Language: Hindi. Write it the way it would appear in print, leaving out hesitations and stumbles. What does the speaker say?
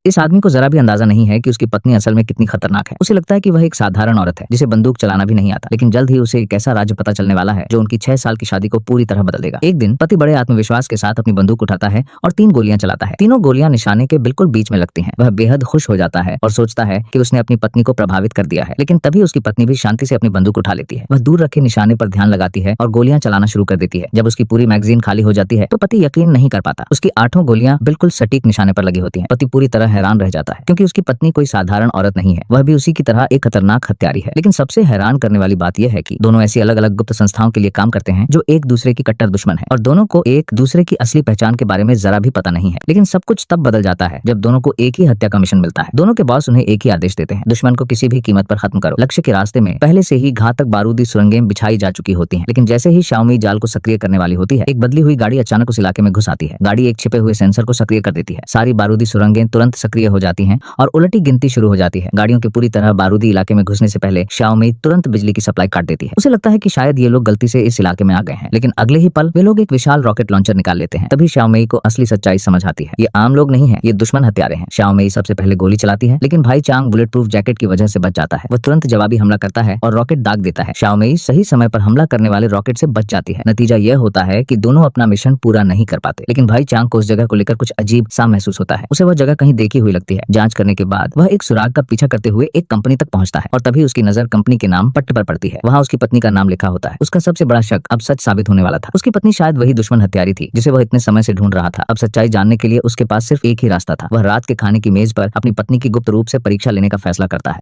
इस आदमी को जरा भी अंदाजा नहीं है कि उसकी पत्नी असल में कितनी खतरनाक है। उसे लगता है कि वह एक साधारण औरत है जिसे बंदूक चलाना भी नहीं आता, लेकिन जल्द ही उसे एक ऐसा राज्य पता चलने वाला है जो उनकी 6 साल की शादी को पूरी तरह बदल देगा। एक दिन पति बड़े आत्मविश्वास के साथ अपनी बंदूक उठाता है और 3 गोलियां चलाता है। तीनों गोलियां निशाने के बिल्कुल बीच में लगती हैं। वह बेहद खुश हो जाता है और सोचता है कि उसने अपनी पत्नी को प्रभावित कर दिया है, लेकिन तभी उसकी पत्नी भी शांति से अपनी बंदूक उठा लेती है। वह दूर रखे निशाने पर ध्यान लगाती है और गोलियां चलाना शुरू कर देती है। जब उसकी पूरी मैगजीन खाली हो जाती है तो पति यकीन नहीं कर पाता। उसकी 8 गोलियां बिल्कुल सटीक निशाने पर लगी होती हैं। पति पूरी तरह हैरान रह जाता है क्योंकि उसकी पत्नी कोई साधारण औरत नहीं है, वह भी उसी की तरह एक खतरनाक हत्यारी है। लेकिन सबसे हैरान करने वाली बात यह है कि दोनों ऐसी अलग अलग गुप्त संस्थाओं के लिए काम करते हैं जो एक दूसरे की कट्टर दुश्मन है और दोनों को एक दूसरे की असली पहचान के बारे में जरा भी पता नहीं है। लेकिन सब कुछ तब बदल जाता है जब दोनों को एक ही हत्या का मिशन मिलता है। दोनों के बॉस उन्हें एक ही आदेश देते हैं, दुश्मन को किसी भी कीमत पर खत्म करो। लक्ष्य के रास्ते में पहले से ही घातक बारूदी सुरंगें बिछाई जा चुकी होती हैं, लेकिन जैसे ही शाओमी जाल को सक्रिय करने वाली होती है, एक बदली हुई गाड़ी अचानक उस इलाके में घुस आती है। गाड़ी एक छिपे हुए सेंसर को सक्रिय कर देती है। सारी बारूदी सुरंगें तुरंत सक्रिय हो जाती हैं और उलटी गिनती शुरू हो जाती है। गाड़ियों के पूरी तरह बारूदी इलाके में घुसने से पहले शाओमी तुरंत बिजली की सप्लाई काट देती है। उसे लगता है कि शायद ये लोग गलती से इस इलाके में आ गए हैं, लेकिन अगले ही पल वे लोग एक विशाल रॉकेट लॉन्चर निकाल लेते हैं। तभी शाओमी को असली सच्चाई समझ आती है। ये आम लोग नहीं है, ये दुश्मन हत्यारे हैं। शाओमी सबसे पहले गोली चलाती है, लेकिन भाई चांग बुलेट प्रूफ जैकेट की वजह से बच जाता है। वह तुरंत जवाबी हमला करता है और रॉकेट दाग देता है। शाओमी सही समय पर हमला करने वाले रॉकेट से बच जाती है। नतीजा यह होता है कि दोनों अपना मिशन पूरा नहीं कर पाते, लेकिन भाई चांग को उस जगह को लेकर कुछ अजीब सा महसूस होता है। उसे वह जगह कहीं देखी हुई लगती है। जांच करने के बाद वह एक सुराग का पीछा करते हुए एक कंपनी तक पहुंचता है और तभी उसकी नजर कंपनी के नाम पट्ट पर पड़ती है। वहां उसकी पत्नी का नाम लिखा होता है। उसका सबसे बड़ा शक अब सच साबित होने वाला था। उसकी पत्नी शायद वही दुश्मन हत्यारी थी जिसे वह इतने समय से ढूंढ रहा था। अब सच्चाई जानने के लिए उसके पास सिर्फ एक ही रास्ता था। वह रात के खाने की मेज पर अपनी पत्नी की गुप्त रूप से परीक्षा लेने का फैसला करता है।